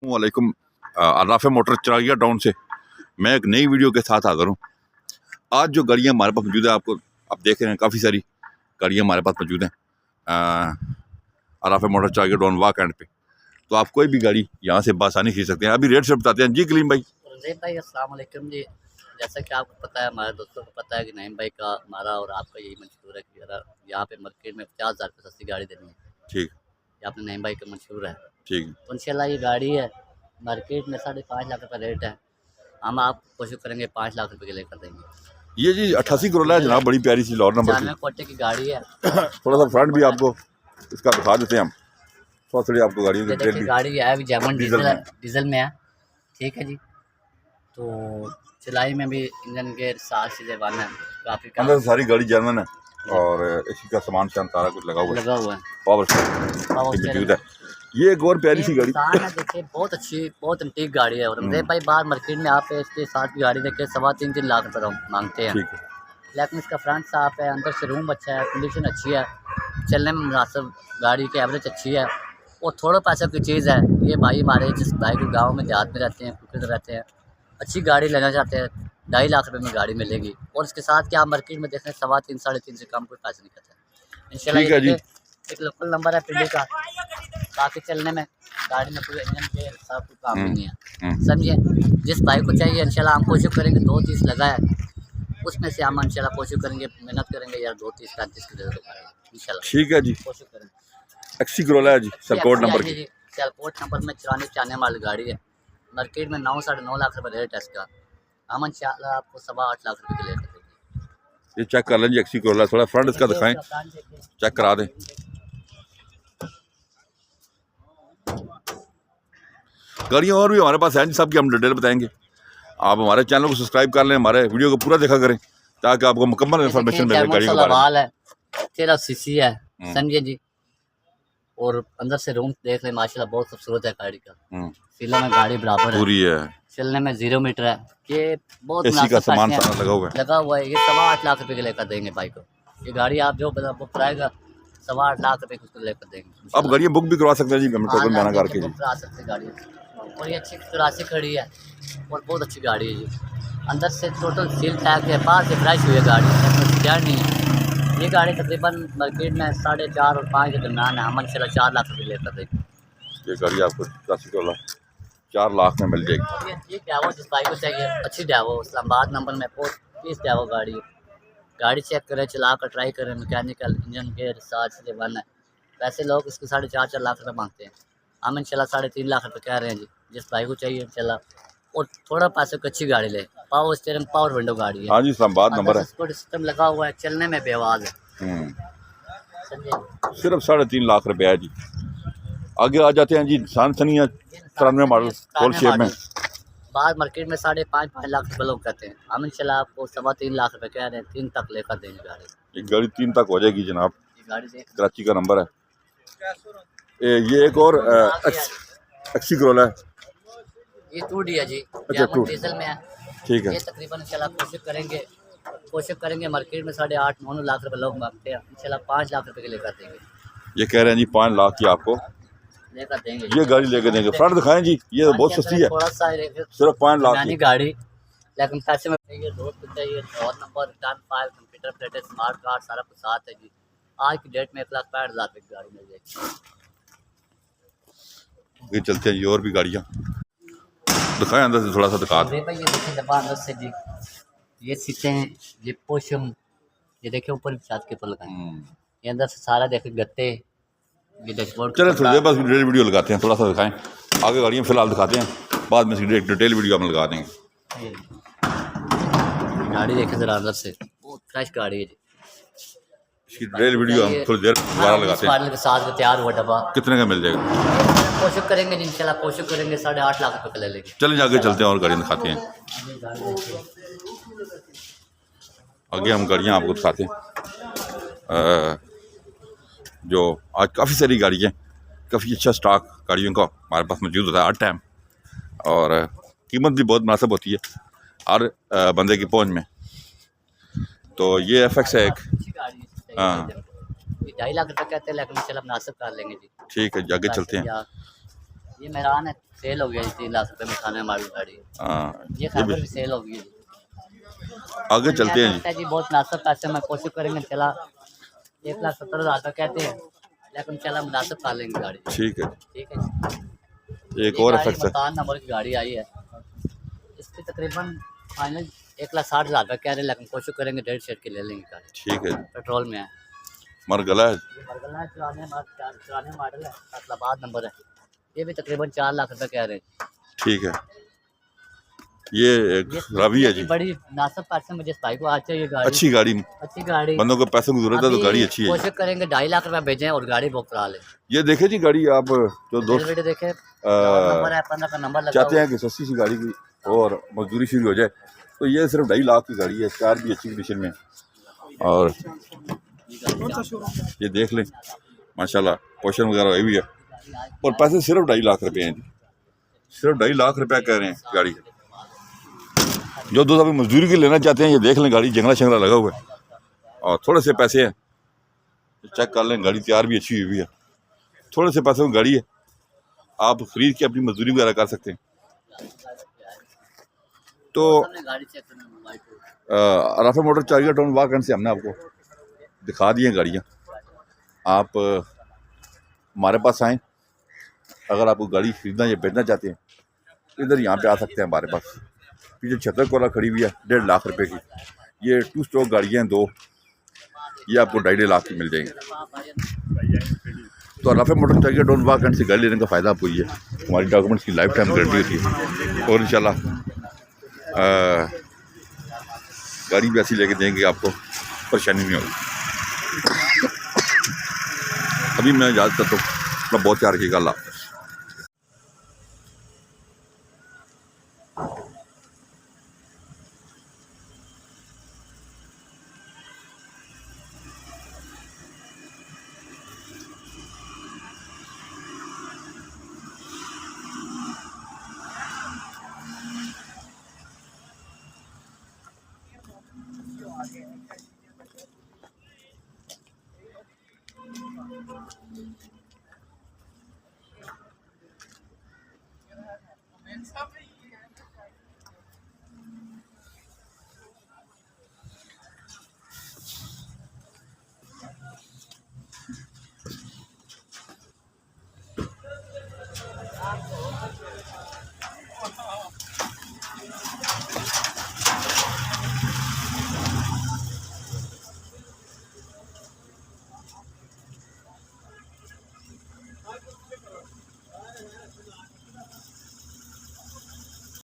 वालेकुम। अराफे motor चराइया town से मैं एक नई वीडियो के साथ हाज़िर हूँ। आज जो गाड़ियाँ हमारे पास मौजूद है, आपको आप देख रहे हैं काफ़ी सारी गाड़ियाँ हमारे पास मौजूद हैं अराफे मोटर चराइया टाउन वाक एंड पे। तो आप कोई भी गाड़ी यहाँ से बासानी खरीद सकते हैं। अभी रेट से बताते हैं जी कलीम भाई। भाई अस्सलाम वालेकुम जी। जैसा कि आपको पता है, हमारे दोस्तों को पता है कि नईम भाई का हमारा और आपका यही मंशूर है कि अगर यहाँ पे मार्केट में 50,000 रुपये सस्ती गाड़ी देनी है। ठीक, ये अपने नईम भाई का मंशूर है। ठीक, तो इंशाल्लाह ये गाड़ी है, मार्केट में 5.5 लाख रुपये रेट है। हम आप कोशिश करेंगे 5 लाख रुपये के लेकर देंगे। ये जी 88 करोला है जनाब, बड़ी प्यारी सी लॉर नंबर 95 कोटे की गाड़ी है। थोड़ा सा फ्रंट भी आपको इसका दिखा देते हैं हम। थोड़ा थोड़ी आपको गाड़ी देखिए गाड़ी है अभी जेमन डीजल में है। ठीक है जी। तो चलाई में भी इंजन गेयर साथ चीज़ें वन है, काफ़ी अंदर से सारी गाड़ी जर्मन है और इसी का सामान सारा कुछ लगा हुआ है। पावर मौजूद है। ये एक और प्यारी सी गाड़ी देखिए, बहुत अच्छी, बहुत एंटीक गाड़ी है। और भाई बाहर मार्केट में आप इसके साथ की गाड़ी देखिए 3.25 लाख रुपये मांगते हैं। लेकिन इसका फ्रंट साफ है, अंदर से रूम अच्छा है, कंडीशन अच्छी है, चलने में मुनासिब, गाड़ी की एवरेज अच्छी है और थोड़े पैसों की चीज़ है। ये भाई हमारे जिस भाई को गाँव में देहात में रहते हैं, कुछ रहते हैं, अच्छी गाड़ी लेना चाहते हैं, 2.5 लाख रुपये में गाड़ी मिलेगी। और इसके साथ क्या आप मार्केट में देखें 3.25 3.5 से कम कोई पैसे नहीं करते। इंशाल्लाह एक लोकल नंबर है पिंडी का, काफ़ी चलने में, गाड़ी में कोई इंजन के सब कुछ काम भी नहीं है। समझिए, जिस भाई को चाहिए इंशाल्लाह हम कोशिश करेंगे 2-30 लगाए, उसमें से हम इंशाल्लाह कोशिश करेंगे, मेहनत करेंगे यार 2-30-35 की जरूरत है इंशाल्लाह। ठीक है जी। कोशिश करेंगे। एक्सी करोला है जी, सलकोट नंबर की। सलकोट नंबर में 94 वाली गाड़ी है। मार्केट में 9-9.5 लाख रुपये रेट है इसका। हम इंशाल्लाह आपको 8.25 लाख रुपये के लेकर देंगे। ये चेक कर लें जी, एक्सी करोला। थोड़ा फ्रंट इसका दिखाएं, चेक करा दें। गाड़ियाँ और भी हमारे पास हैं जी, सब की हम डिटेल बताएंगे। आप हमारे चैनल को सब्सक्राइब कर लें, हमारे वीडियो को पूरा देखा करें ताकि आपको मुकम्मल इन्फॉर्मेशन मिले गाड़ियों के बारे में। 13 सीसी है, समझिए जी। और अंदर से रूम देख लें, माशाल्लाह बहुत खूबसूरत है गाड़ी का। सीला में गाड़ी बराबर पूरी है, चलने में 0 मीटर है। ये बहुत एसी का सामान लगा हुआ है। ये 8.25 लाख रुपए के लेकर देंगे भाई को। ये गाड़ी आप जो बुक कराएगा 8.25 लाख रुपए को लेकर देंगे। अब गाड़ियाँ बुक भी करवा सकते हैं जी, बयाना करके बुक करा सकते गाड़ी। और ये अच्छी 83 खड़ी है और बहुत अच्छी गाड़ी है जी। अंदर से टोटल सील पैक है, बाहर से फ्रेश हुई है गाड़ी, क्या नहीं है। ये गाड़ी तकरीबन मार्केट में 4.5 और 5 के दरम्यान है। हम इंशाल्लाह 4 लाख रुपये लेकर देंगे। ये गाड़ी आपको 4 लाख में मिल जाएगी। ये डेवो जिस भाई को चाहिए, अच्छी डेवो, इस्लामाबाद नंबर में 30 डेवो गाड़ी। गाड़ी चेक करें, चला कर ट्राई करें, मैकेनिकल, इंजन गेयर रिसार्च से वन है। वैसे लोग इसके 4.5 लाख रुपये मांगते हैं। हम इंशाल्लाह 3.5 लाख रुपये कह रहे हैं जी। जिस भाई को चाहिए इंशाल्लाह, और थोड़ा पैसे की अच्छी गाड़ी ले। पावर स्टीयरिंग, पावर विंडो गाड़ी है। हाँ जी, इस्लामाबाद नंबर है, सिस्टम लगा हुआ है, चलने में बेआवाज़ है। सिर्फ 3.5 लाख रुपये है जी। आगे आ जाते हैं जी, सनिया 93 मॉडल फुल शेप में। बाहर मार्केट में 5.5 लाख रुपये लोग कहते हैं। हम इंशाल्लाह आपको 3.25 लाख रुपये कह रहे हैं, 3 तक लेकर देंगे गाड़ी। ये गाड़ी 3 तक हो जाएगी जनाब। गाड़ी कराची का नंबर है। ये एक और एक्सी करोला है, ये 2D है जी। अच्छा, 2 डीजल में है। ठीक है। ये तकरीबन इंशाल्लाह कोशिश करेंगे मार्केट में 8.5-9 लाख रुपये लोग मांगते हैं, इंशाल्लाह 5 लाख रुपये के लेकर देंगे। ये कह रहे हैं जी 5 लाख की आपको लेकर देंगे, ये गाड़ी लेकर देंगे। फ्रंट दिखाएं जी, ये तो बहुत सस्ती है, थोड़ा सा सिर्फ 5 लाख की गाड़ी। लेकिन पैसे में चाहिए, रोड पे चाहिए, और number, return file, computer plate, smart card, सारा कुछ साथ है जी। आज की डेट में 1,65,000 रुपये की गाड़ी मिल जाएगी। ये चलते हैं जी, और भी गाड़ियाँ दिखाएं, अंदर से थोड़ा सा दिखा दें। ये देखिए डब्बा अंदर से जी, ये सीटें हैं, ये पोशम, ये देखिए ऊपर छत के ऊपर लगाए। ये अंदर से सारा देखिए गत्ते, ये डैशबोर्ड। चलो थोड़ी देर बाद डिटेल वीडियो लगाते हैं, थोड़ा सा दिखाएं। आगे गाड़ियाँ फिलहाल दिखाते हैं, बाद में डिटेल वीडियो हम लगा देंगे। गाड़ी देखें जरा अंदर से, बहुत फ्रेश गाड़ी है जी। इसकी डिटेल वीडियो हम थोड़ी देर दोबारा लगाते हैं। के साथ तैयार हुआ डब्बा कितने का मिल जाएगा? कोशिश करेंगे जी, इंशाल्लाह कोशिश करेंगे 8.5 लाख रुपये का ले लेंगे। चलें आगे चलते हैं और गाड़ियाँ दिखाते हैं। आगे हम गाड़ियाँ आपको दिखाते हैं। जो आज काफ़ी सारी गाड़ियाँ, काफ़ी अच्छा स्टॉक गाड़ियों का हमारे पास मौजूद होता है हर टाइम, और कीमत भी बहुत मुनासिब होती है हर बंदे की पहुंच में। तो ये FX है एक, हाँ 2.5 लाख रुपये कहते हैं, लेकिन इंशाल्लाह मुनासिब कर लेंगे जी। ठीक है जी, आगे चलते हैं। ये मेरान है, सेल हो गया जी, 3 लाख रुपए में खाने वाली गाड़ी है। हाँ ये खैबर भी सेल हो गई है जी। आगे चलते हैं जी बहुत मुनासिब पैसे में कोशिश करेंगे, चला 1,70,000 का कहते हैं, लेकिन चला मुनासिब खा लेंगे गाड़ी। ठीक है। ठीक है जी। एक और गाड़ी एफेक्ट है। मकान नंबर की गाड़ी आई है, इसकी तकरीबन फाइनल 1,60,000 का कह रहे हैं, लेकिन कोशिश करेंगे 1.5 सेट की ले लेंगे गाड़ी। ठीक है। पेट्रोल में है, मरगला है। बरगला चुराने मॉडल है, फैसलाबाद नंबर है। ये भी तकरीबन 4 लाख रुपए कह रहे हैं। ठीक है। ये एक रवि है जी। बड़ी मुनासिब पैसे में जिस भाई को आज चाहिए गाड़ी, अच्छी गाड़ी, अच्छी गाड़ी, बंदों को पैसों की जरूरत है तो गाड़ी अच्छी है। कोशिश करेंगे 2.5 लाख रुपए भेजें और गाड़ी बुक करा लें। ये देखे जी गाड़ी आप जो दोस्त वीडियो देखे, नंबर है 15 का नंबर लगा चाहते हैं कि सस्ती सी गाड़ी की और मजदूरी शुरू हो जाए, तो ये सिर्फ 2.5 लाख की गाड़ी है। कार भी अच्छी कंडीशन में और ये देख लें माशाल्लाह, पोर्शन वगैरह वही भी है और पैसे सिर्फ 2.5 लाख रुपए हैं जी। सिर्फ 2.5 लाख रुपया कह रहे हैं गाड़ी। जो दोस्त अभी मजदूरी की लेना चाहते हैं ये देख लें, गाड़ी जंगला शंगला लगा हुआ है और थोड़े से पैसे हैं, चेक कर लें। गाड़ी तैयार भी अच्छी हुई है, थोड़े से पैसे में गाड़ी है, आप खरीद के अपनी मजदूरी वगैरह कर सकते हैं। तो राफेल मोटर चार्जर टाउन वाकन से हमने आपको दिखा दी हैं गाड़ियाँ। आप हमारे पास आएँ, अगर आपको गाड़ी खरीदना या बेचना चाहते हैं इधर यहाँ पे आ सकते हैं हमारे पास। पीछे 76 कोला खड़ी हुई है 1.5 लाख रुपए की। ये 2 स्ट्रोक गाड़ियाँ हैं, 2, ये आपको 2.5 लाख की मिल जाएंगी। तो राफेल मोटर चार्जर टाउन वाकन से गाड़ी लेने का फ़ायदा आपको ये हमारी डॉक्यूमेंट्स की लाइफ टाइम गारंटी होती है और इंशाल्लाह गाड़ी भी ऐसी लेके देंगे, आपको परेशानी नहीं होगी। अभी मैं इजाज़त करता हूँ, अपना बहुत ख्याल रखिएगा। अल्लाह। Stop